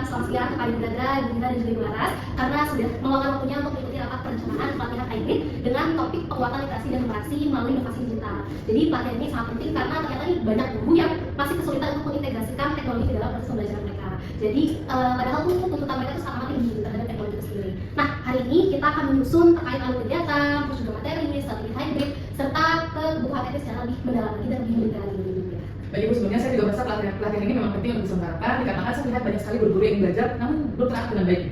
selamat siang kepada Bunda, Dinda, dan juga Ibu Laras karena sudah meluangkan waktunya untuk mengikuti rapat perencanaan pelatihan hybrid dengan topik penguatan literasi dan numerasi melalui inovasi digital. Jadi pelatihan ini sangat penting karena ternyata ini banyak guru yang masih kesulitan untuk mengintegrasikan teknologi ke dalam proses pembelajaran mereka. Jadi padahal tuh tuntutan mereka itu sangat amat tinggi terhadap teknologi itu sendiri. Nah, hari ini kita akan menyusun terkait alur kegiatan, terus juga materi, strategi hybrid, serta kebutuhan etis secara lebih mendalam lagi dan lebih mendetail lagi. Baik Ibu, sebelumnya saya juga merasa pelatihan ini memang penting untuk diselenggarakan dikarenakan saya melihat banyak sekali guru-guru yang belajar namun belum terangkat dengan baik.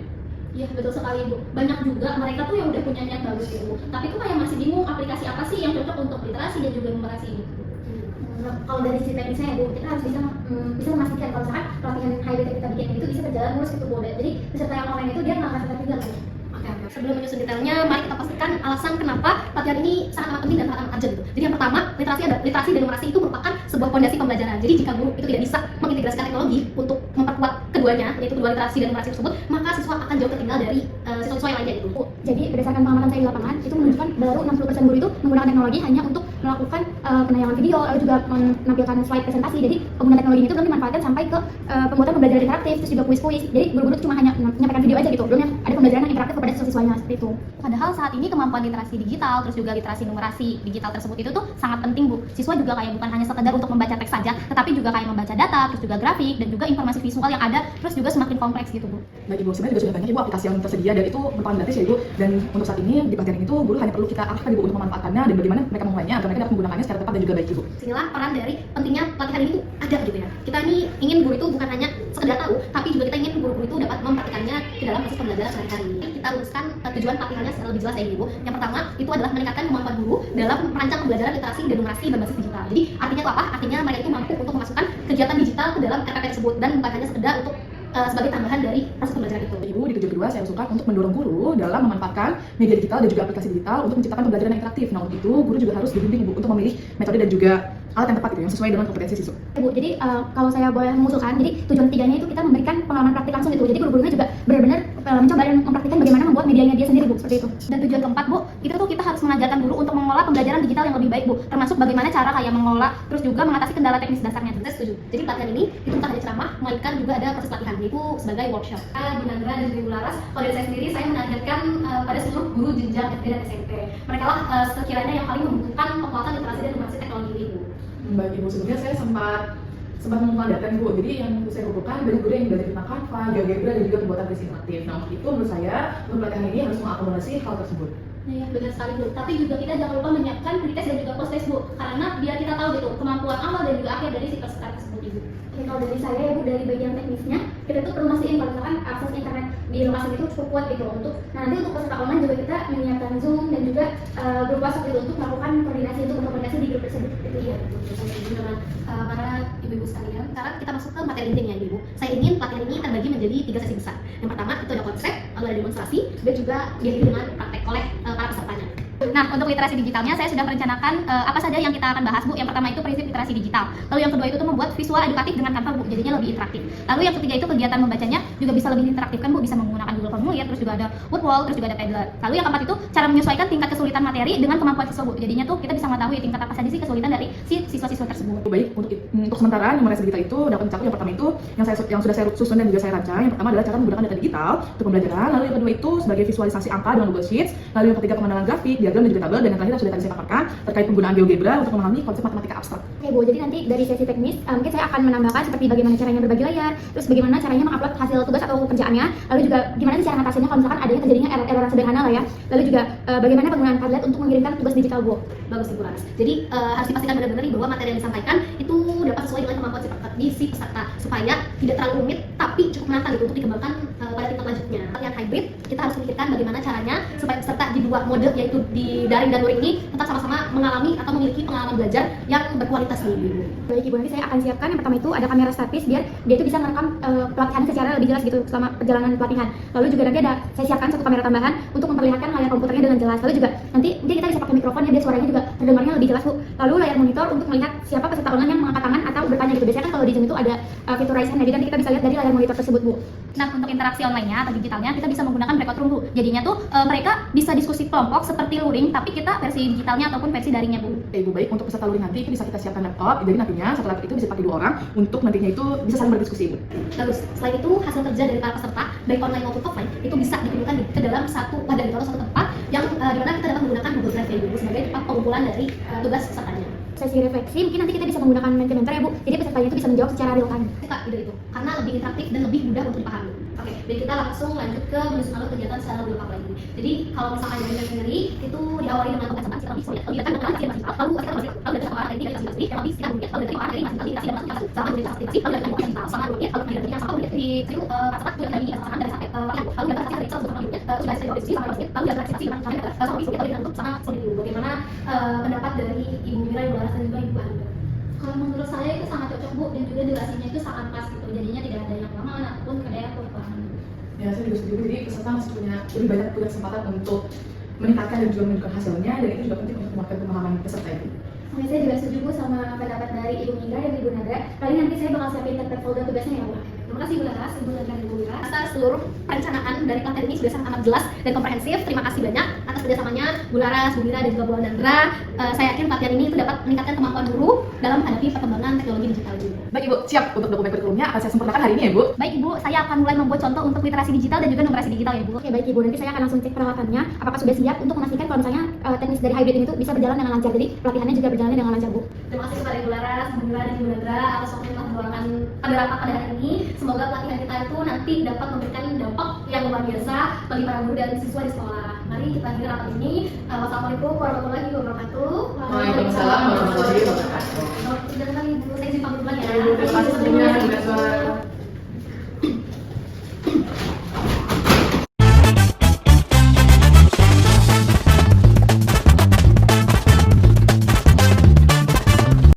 Iya, betul sekali Bu. Banyak juga mereka tuh yang udah punya niat bagus gitu Bu, tapi tuh kayak masih bingung aplikasi apa sih yang cocok untuk literasi dan juga numerasi ini. Kalau dari sisi teknisnya ya Bu, kita harus bisa memastikan kalau misalkan pelatihan hybrid yang kita bikin itu bisa berjalan mulus gitu Bu. Jadi peserta yang online itu dia nggak merasa tertinggal Bu. Sebelum menyusun detailnya, mari kita pastikan alasan kenapa pelatihan ini sangat amat penting dan sangat amat urgent gitu. Jadi yang pertama, literasi dan numerasi itu merupakan sebuah fondasi pembelajaran. Jadi jika guru itu tidak bisa mengintegrasikan teknologi untuk memperkuat keduanya, yaitu kedua literasi dan numerasi tersebut, maka siswa akan jauh tertinggal dari siswa-siswa yang lainnya itu. Jadi berdasarkan pengalaman saya di lapangan, itu menunjukkan baru 60% guru itu menggunakan teknologi hanya untuk melakukan penayangan video, lalu juga menampilkan slide presentasi. Jadi penggunaan teknologi itu belum dimanfaatkan sampai ke pembuatan pembelajaran interaktif, terus juga kuis-kuis. Jadi guru-guru cuma hanya menyampaikan video aja gitu, belum yang ada pembelajaran yang interaktif kepada siswa-siswanya seperti itu. Padahal saat ini kemampuan literasi digital, terus juga literasi numerasi digital tersebut itu tuh sangat penting Bu. Siswa juga kayak bukan hanya sekedar untuk membaca teks saja, tetapi juga kayak membaca data, terus juga grafik, dan juga informasi visual yang ada, terus juga semakin kompleks gitu Bu. Baik Ibu, sebenarnya juga sudah banyak Ibu aplikasi yang tersedia dan itu merupakan gratis ya Ibu. Dan untuk saat ini di pelatihan itu guru hanya perlu kita arahkan Ibu untuk memanfaatkannya dan bagaimana mereka memulainya agar mereka dapat menggunakannya secara tepat dan juga baik Ibu. Inilah peran dari pentingnya pelatihan ini tuh ada gitu ya. Kita ini ingin guru itu bukan hanya sekedar tahu, tapi juga kita ingin guru-guru itu dapat mempraktikkannya di dalam proses pembelajaran sehari-hari. Kita luruskan tujuan pelatihannya secara lebih jelas ya Ibu. Yang pertama itu adalah meningkatkan kemampuan guru dalam merancang pembelajaran literasi dan numerasi berbasis digital. Jadi artinya itu apa? Artinya mereka itu mampu untuk memasukkan kegiatan digital ke dalam RPP tersebut dan bukan hanya sekedar untuk sebagai tambahan dari proses pembelajaran itu. Ibu, di tujuan kedua saya usulkan untuk mendorong guru dalam memanfaatkan media digital dan juga aplikasi digital untuk menciptakan pembelajaran yang interaktif. Nah, untuk itu guru juga harus dibimbing Ibu untuk memilih metode dan juga alat yang tepat gitu yang sesuai dengan kompetensi siswa. Bu, jadi kalau saya boleh mengusulkan, jadi tujuan ketiganya itu kita memberikan pengalaman praktik langsung gitu. Jadi guru-gurunya juga benar-benar mencoba dan mempraktikkan bagaimana membuat medianya dia sendiri Bu, seperti itu. Dan tujuan keempat Bu, itu tuh kita harus mengajarkan guru untuk mengelola pembelajaran digital yang lebih baik Bu, termasuk bagaimana cara kayak mengelola, terus juga mengatasi kendala teknis dasarnya. Saya setuju. Jadi pelatihan ini itu bukan hanya ceramah, melainkan juga ada proses pelatihan, yaitu sebagai workshop. Dinda dan juga Ibu Laras, kalau dari saya sendiri saya menargetkan pada seluruh guru jenjang SD dan SMP. Mereka lah sekiranya yang paling membutuhkan penguatan literasi dan numerasi teknologi ini Bu. Baik Ibu, sebelumnya saya sempat mengumpulkan data Ibu. Jadi yang saya kumpulkan banyak guru yang belajar tentang Canva, GeoGebra dan juga pembuatan kuis interaktif. Nah, untuk itu menurut saya untuk pelatihan ini harus mengakomodasi hal tersebut. Iya, benar sekali Bu. Tapi juga kita jangan lupa menyiapkan pretest dan juga post-test Bu, karena biar kita tahu gitu kemampuan awal dan juga akhir dari si peserta tersebut Ibu. Oke, kalau dari saya ya Bu, dari bagian teknisnya kita tuh perlu mastiin kalau misalkan akses internet di lokasi itu cukup kuat gitu untuk nanti untuk peserta online juga kita menyiapkan Zoom dan juga grup WhatsApp gitu untuk melakukan koordinasi untuk berkomunikasi di grup tersebut gitu ya. Saya setuju dengan para ibu-ibu sekalian. Sekarang kita masuk ke materi intinya Ibu. Saya ingin pelatihan ini terbagi menjadi 3 sesi besar. Yang pertama itu ada konsep, lalu ada demonstrasi, dan juga diakhiri dengan praktek oleh para pesertanya. Nah, untuk literasi digitalnya saya sudah merencanakan apa saja yang kita akan bahas Bu. Yang pertama itu prinsip literasi digital. Lalu yang kedua itu tuh membuat visual edukatif dengan Canva Bu, jadinya lebih interaktif. Lalu yang ketiga itu kegiatan membacanya juga bisa lebih interaktif kan Bu, bisa menggunakan Google Formulir, terus juga ada Woodwall, terus juga ada Padlet. Lalu yang keempat itu cara menyesuaikan tingkat kesulitan materi dengan kemampuan siswa Bu. Jadinya tuh kita bisa mengetahui tingkat apa saja sih kesulitan dari si siswa-siswa tersebut. Baik, untuk sementara numerasi digital itu dapat mencakup yang pertama itu yang sudah saya susun dan juga saya rancang. Yang pertama adalah cara menggunakan data digital untuk pembelajaran. Lalu yang kedua itu sebagai visualisasi angka dengan Google Sheets. Lalu yang ketiga pengembangan grafik, diagram dan juga tabel, dan yang terakhir sudah tadi saya paparkan terkait penggunaan GeoGebra untuk memahami konsep matematika abstrak. Oke Bu, jadi nanti dari sesi teknis mungkin saya akan menambahkan seperti bagaimana caranya berbagi layar, terus bagaimana caranya mengupload hasil tugas atau kerjaannya, lalu juga gimana sih cara mengatasinya kalau misalkan adanya terjadinya error sederhana lah ya, lalu juga bagaimana penggunaan Padlet untuk mengirimkan tugas digital Bu. Bagus Ibu Laras. Jadi harus dipastikan benar-benar nih bahwa materi yang disampaikan itu dapat sesuai dengan kemampuan si peserta supaya tidak terlalu rumit tapi cukup menantang gitu untuk dikembangkan pada tingkat lanjutnya. Pelatihan hybrid kita harus memikirkan bagaimana caranya supaya peserta di dua mode yaitu di daring dan luring ini tetap sama-sama mengalami atau memiliki pengalaman belajar yang berkualitas nih Ibu. Baik Ibu, nanti saya akan siapkan yang pertama itu ada kamera statis biar dia itu bisa merekam pelatihan secara lebih jelas gitu selama perjalanan pelatihan. Lalu juga nanti saya siapkan satu kamera tambahan untuk memperlihatkan layar komputernya dengan jelas. Lalu juga nanti kita bisa pakai mikrofon ya biar suaranya juga terdengarnya lebih jelas Bu. Lalu layar monitor untuk melihat siapa peserta online yang mengangkat tangan atau bertanya gitu. Biasanya kan kalau di Zoom itu ada fitur raise hand, jadi nanti kita bisa lihat dari layar monitor tersebut Bu. Nah, untuk interaksi online-nya atau digitalnya kita bisa menggunakan breakout room Bu. Jadinya tuh mereka bisa diskusi kelompok seperti luring, tapi kita versi digitalnya ataupun versi daringnya Bu. Bu, baik, untuk peserta luring nanti itu bisa kita siapkan laptop, jadi nantinya satu laptop itu bisa pakai 2 orang untuk nantinya itu bisa saling berdiskusi Bu. Bagus. Selain itu, hasil kerja dari para peserta, baik online maupun offline, itu bisa dikumpulkan ke dalam satu wadah atau satu tempat yang di mana kita dapat menggunakan Google Drive ya Bu sebagai tempat pengumpulan dari tugas pesertanya. Sesi refleksi mungkin nanti kita bisa menggunakan Mentimeter ya Bu, jadi pesertanya itu bisa menjawab secara real time. Suka ide itu, karena lebih interaktif dan lebih mudah untuk dipahami. Oke, dan kita langsung lanjut ke menyusun alur kegiatan secara lebih lengkap lagi. Jadi kalau misalkan dari saya sendiri itu diawali dengan pembahasan lalu kita orang ini sama dari bagaimana pendapat dari Ibu Mira, Ibu Laras, dan juga Ibu Anda? Kalau menurut saya itu sangat cocok Bu, dan juga durasinya itu sangat pas gitu, jadinya tidak ada yang lama ataupun ada yang kekurangan. Ya, saya juga setuju. Jadi peserta masih lebih banyak punya kesempatan untuk meningkatkan dan juga menunjukkan hasilnya, dan itu juga penting untuk menguatkan pemahaman peserta itu. Oke, saya juga setuju Bu sama pendapat dari Ibu Mira dan Ibu Nadra. Kali nanti saya bakal siapin template folder tugasnya ya Bu. Terima kasih Bu Laras, Ibu Nadra, dan Ibu Mira. Atas seluruh perencanaan dari pelatihan ini sudah sangat amat jelas dan komprehensif. Terima kasih banyak atas kerjasamanya Bu Laras, Bu Mira, dan juga Bu Nadra. Saya yakin pelatihan ini itu dapat meningkatkan kemampuan guru dalam menghadapi perkembangan teknologi digital juga. Baik Ibu, siap untuk dokumen kurikulumnya akan saya sempurnakan hari ini ya Bu. Baik Ibu, saya akan mulai membuat contoh untuk literasi digital dan juga numerasi digital ya Bu. Oke, baik Ibu, nanti saya akan langsung cek peralatannya apakah sudah siap untuk memastikan kalau misalnya teknis dari hybrid ini tuh bisa berjalan dengan lancar. Jadi pelatihannya juga berjalan dengan lancar Bu. Terima kasih kepada Ibu Laras, Bu Mira, dan Ibu Nadra atas waktu yang telah diluangkan pada rapat pada hari ini. Semoga pelatihan kita itu nanti dapat memberikan dampak yang luar biasa bagi para guru dan siswa di sekolah. Mari kita akhiri rapat ini. Wassalamualaikum warahmatullahi wabarakatuh. Waalaikumsalam warahmatullahi wabarakatuh. Jangan Ibu, saya izin pamit dulu ya. Terima kasih sebelumnya.